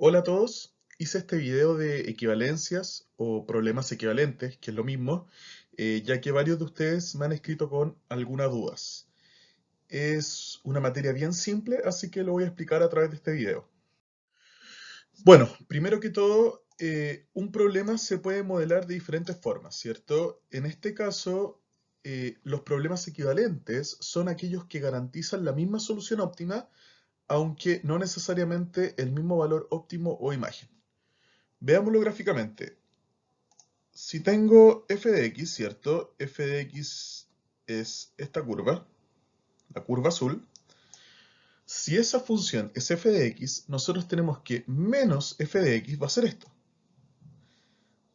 Hola a todos, hice este video de equivalencias o problemas equivalentes, que es lo mismo, ya que varios de ustedes me han escrito con algunas dudas. Es una materia bien simple, así que lo voy a explicar a través de este video. Bueno, primero que todo, un problema se puede modelar de diferentes formas, ¿cierto? En este caso, los problemas equivalentes son aquellos que garantizan la misma solución óptima, aunque no necesariamente el mismo valor óptimo o imagen. Veámoslo gráficamente. Si tengo f de x, ¿cierto? F de x es esta curva, la curva azul. Si esa función es f de x, nosotros tenemos que menos f de x va a ser esto,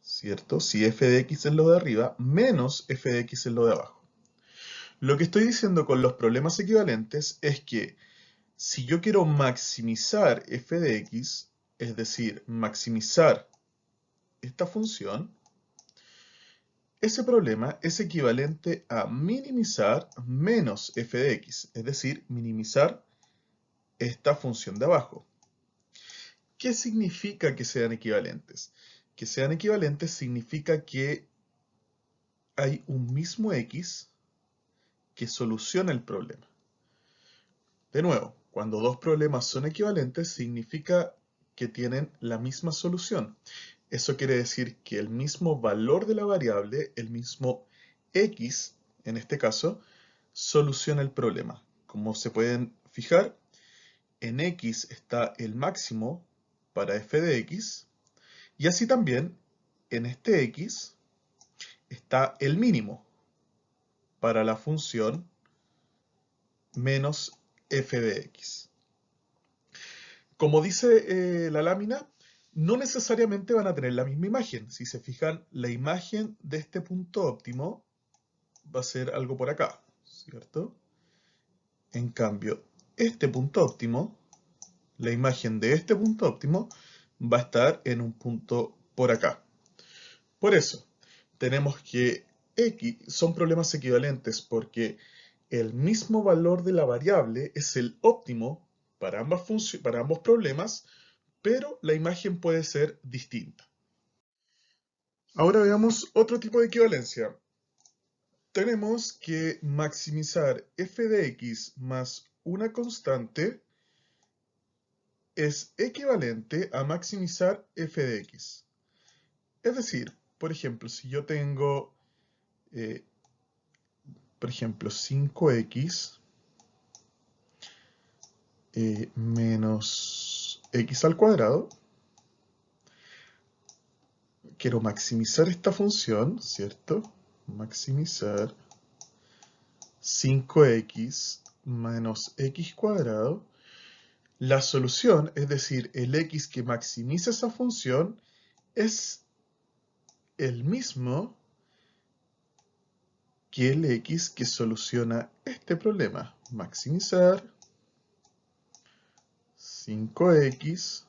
¿cierto? Si f de x es lo de arriba, menos f de x es lo de abajo. Lo que estoy diciendo con los problemas equivalentes es que si yo quiero maximizar f de x, es decir, maximizar esta función, ese problema es equivalente a minimizar menos f de x, es decir, minimizar esta función de abajo. ¿Qué significa que sean equivalentes? Que sean equivalentes significa que hay un mismo x que soluciona el problema. De nuevo, cuando dos problemas son equivalentes significa que tienen la misma solución. Eso quiere decir que el mismo valor de la variable, el mismo x, en este caso, soluciona el problema. Como se pueden fijar, en x está el máximo para f de x, y así también en este x está el mínimo para la función menos f de x. Como dice la lámina, no necesariamente van a tener la misma imagen. Si se fijan, la imagen de este punto óptimo va a ser algo por acá, ¿cierto? En cambio, este punto óptimo, la imagen de este punto óptimo, va a estar en un punto por acá. Por eso, tenemos que X son problemas equivalentes porque el mismo valor de la variable es el óptimo para ambos problemas, pero la imagen puede ser distinta. Ahora veamos otro tipo de equivalencia. Tenemos que maximizar f de x más una constante es equivalente a maximizar f de x. Es decir, por ejemplo, si yo tengo, eh, por ejemplo, 5x menos x al cuadrado, quiero maximizar esta función, ¿cierto? Maximizar 5x menos x cuadrado. La solución, es decir, el x que maximiza esa función, es el mismo que el x que soluciona este problema. Maximizar 5x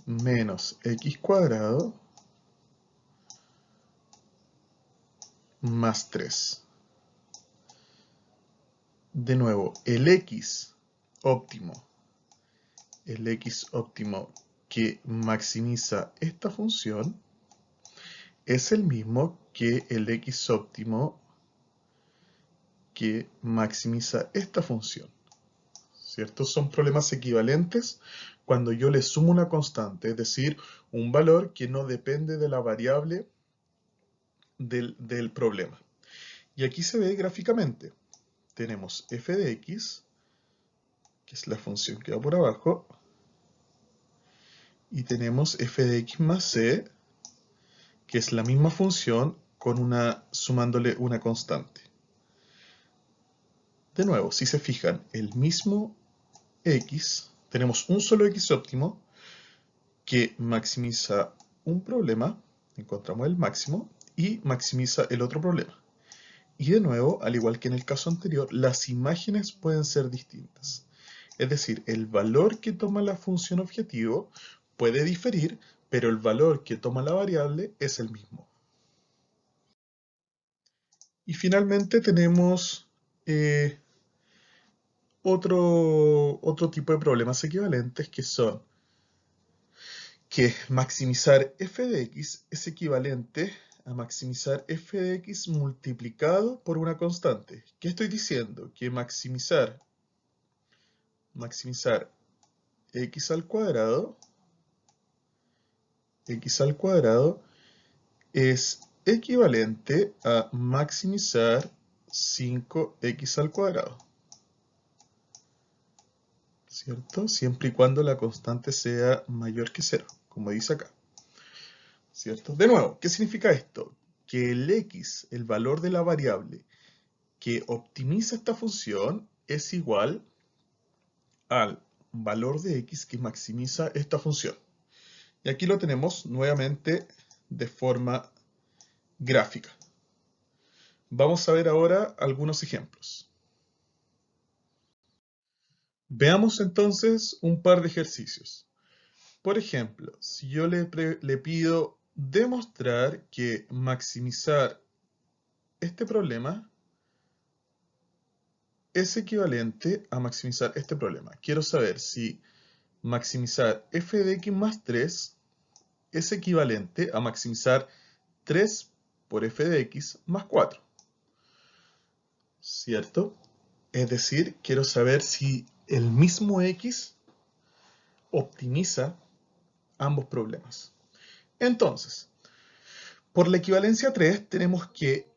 menos x cuadrado más 3. De nuevo, el x óptimo que maximiza esta función es el mismo que el x óptimo que maximiza esta función, ¿cierto? Son problemas equivalentes cuando yo le sumo una constante, es decir, un valor que no depende de la variable del problema. Y aquí se ve gráficamente. Tenemos f de x, que es la función que va por abajo, y tenemos f de x más c, que es la misma función sumándole una constante. De nuevo, si se fijan, el mismo x, tenemos un solo x óptimo que maximiza un problema, encontramos el máximo, y maximiza el otro problema. Y de nuevo, al igual que en el caso anterior, las imágenes pueden ser distintas. Es decir, el valor que toma la función objetivo puede diferir, pero el valor que toma la variable es el mismo. Y finalmente tenemos otro tipo de problemas equivalentes que son que maximizar f de x es equivalente a maximizar f de x multiplicado por una constante. ¿Qué estoy diciendo? Que maximizar x al cuadrado es equivalente a maximizar 5x al cuadrado, ¿cierto? Siempre y cuando la constante sea mayor que 0, como dice acá, ¿cierto? De nuevo, ¿qué significa esto? Que el x, el valor de la variable que optimiza esta función, es igual al valor de x que maximiza esta función. Y aquí lo tenemos nuevamente de forma gráfica. Vamos a ver ahora algunos ejemplos. Veamos entonces un par de ejercicios. Por ejemplo, si yo le pido demostrar que maximizar este problema es equivalente a maximizar este problema. Quiero saber si maximizar f de x más 3 es equivalente a maximizar 3 por f de x más 4. ¿Cierto? Es decir, quiero saber si el mismo x optimiza ambos problemas. Entonces, por la equivalencia 3 tenemos que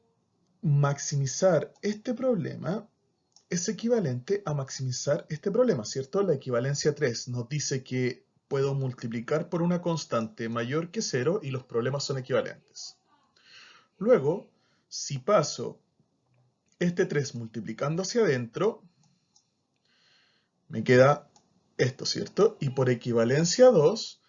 maximizar este problema es equivalente a maximizar este problema, ¿cierto? La equivalencia 3 nos dice que puedo multiplicar por una constante mayor que 0 y los problemas son equivalentes. Luego, si paso este 3 multiplicando hacia adentro, me queda esto, ¿cierto? Y por equivalencia 2,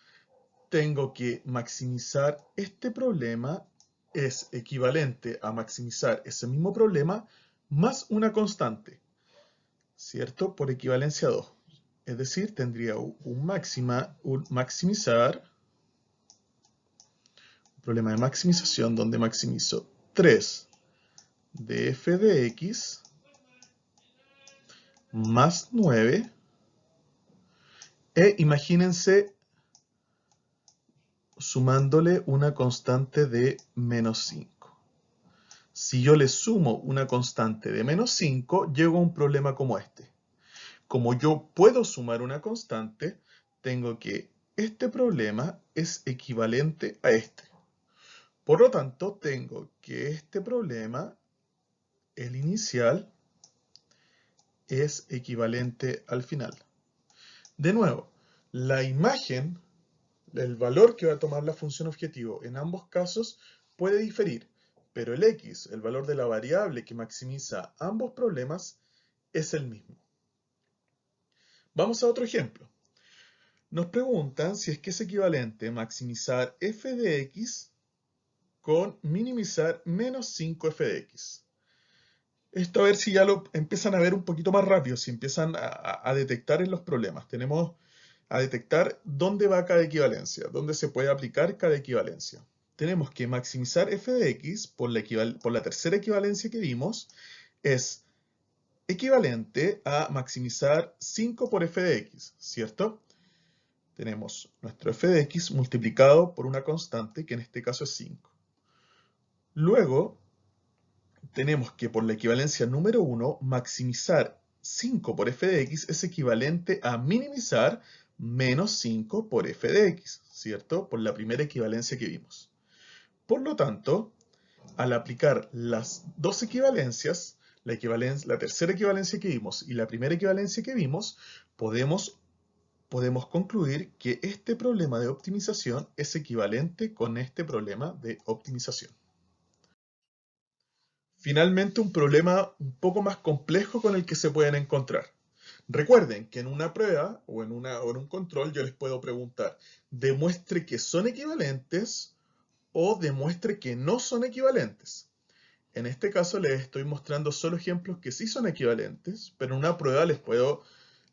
tengo que maximizar este problema es equivalente a maximizar ese mismo problema más una constante, ¿cierto? Por equivalencia 2. Es decir, tendría un maximizar, un problema de maximización donde maximizo 3 de f de x más 9. E imagínense sumándole una constante de menos 5. Si yo le sumo una constante de menos 5, llego a un problema como este. Como yo puedo sumar una constante, tengo que este problema es equivalente a este. Por lo tanto, tengo que este problema, el inicial, es equivalente al final. De nuevo, la imagen, el valor que va a tomar la función objetivo en ambos casos puede diferir, pero el x, el valor de la variable que maximiza ambos problemas, es el mismo. Vamos a otro ejemplo. Nos preguntan si es que es equivalente maximizar f de x con minimizar menos 5f de x. Esto a ver si ya lo empiezan a ver un poquito más rápido, si empiezan a detectar en los problemas. Tenemos a detectar dónde va cada equivalencia, dónde se puede aplicar cada equivalencia. Tenemos que maximizar f de x por la tercera equivalencia que vimos es equivalente a maximizar 5 por f de x, ¿cierto? Tenemos nuestro f de x multiplicado por una constante que en este caso es 5. Luego tenemos que por la equivalencia número 1 maximizar 5 por f de x es equivalente a minimizar menos 5 por f de x, ¿cierto? Por la primera equivalencia que vimos. Por lo tanto, al aplicar las dos equivalencias, la tercera equivalencia que vimos y la primera equivalencia que vimos, podemos concluir que este problema de optimización es equivalente con este problema de optimización. Finalmente, un problema un poco más complejo con el que se pueden encontrar. Recuerden que en una prueba o en un control yo les puedo preguntar, demuestre que son equivalentes o demuestre que no son equivalentes. En este caso les estoy mostrando solo ejemplos que sí son equivalentes, pero en una prueba les puedo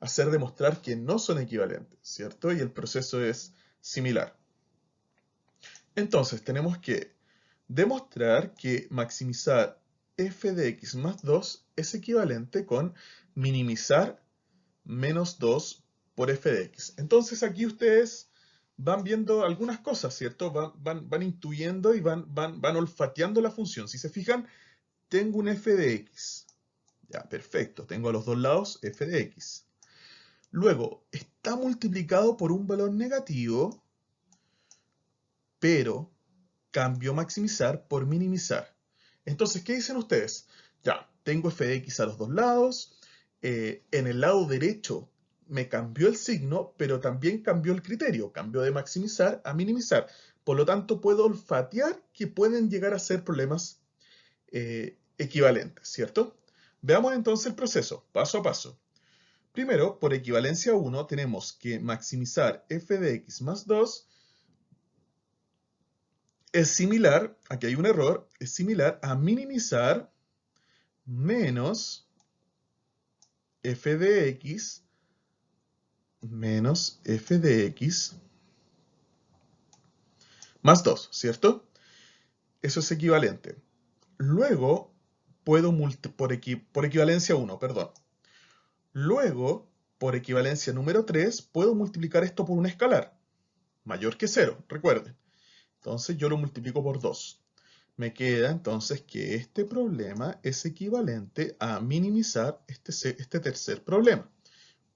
hacer demostrar que no son equivalentes, ¿cierto? Y el proceso es similar. Entonces tenemos que demostrar que maximizar f de x más 2 es equivalente con minimizar menos 2 por f de x. Entonces aquí ustedes van viendo algunas cosas, ¿cierto? Van intuyendo y van olfateando la función. Si se fijan, tengo un f de x. Ya, perfecto. Tengo a los dos lados f de x. Luego, está multiplicado por un valor negativo, pero cambió maximizar por minimizar. Entonces, ¿qué dicen ustedes? Ya, tengo f de x a los dos lados. En el lado derecho me cambió el signo, pero también cambió el criterio. Cambió de maximizar a minimizar. Por lo tanto, puedo olfatear que pueden llegar a ser problemas equivalentes, ¿cierto? Veamos entonces el proceso, paso a paso. Primero, por equivalencia 1, tenemos que maximizar f de x más 2 es similar, aquí hay un error, es similar a minimizar menos f de x menos f de x más 2, ¿cierto? Eso es equivalente. Luego, puedo por equivalencia 1, perdón. Luego, por equivalencia número 3, puedo multiplicar esto por un escalar, mayor que 0, recuerden. Entonces yo lo multiplico por 2. Me queda entonces que este problema es equivalente a minimizar este tercer problema,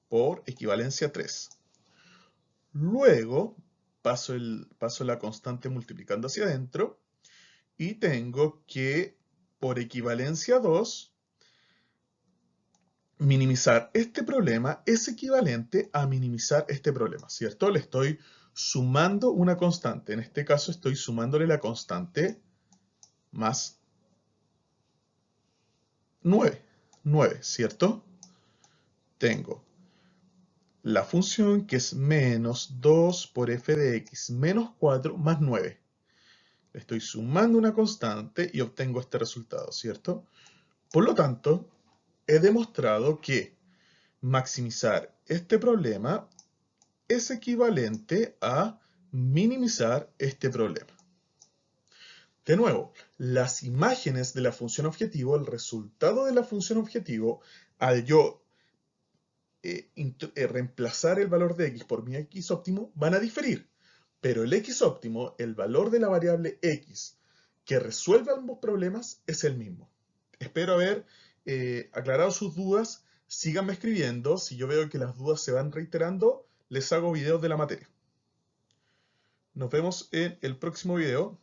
por equivalencia 3. Luego paso la constante multiplicando hacia adentro y tengo que, por equivalencia 2, minimizar este problema es equivalente a minimizar este problema, ¿cierto? Le estoy sumando una constante. En este caso estoy sumándole la constante más 9, ¿cierto? Tengo la función que es menos 2 por f de x menos 4 más 9. Le estoy sumando una constante y obtengo este resultado, ¿cierto? Por lo tanto, he demostrado que maximizar este problema es equivalente a minimizar este problema. De nuevo, las imágenes de la función objetivo, el resultado de la función objetivo, al yo reemplazar el valor de x por mi x óptimo, van a diferir. Pero el x óptimo, el valor de la variable x que resuelve ambos problemas, es el mismo. Espero haber aclarado sus dudas. Síganme escribiendo. Si yo veo que las dudas se van reiterando, les hago videos de la materia. Nos vemos en el próximo video.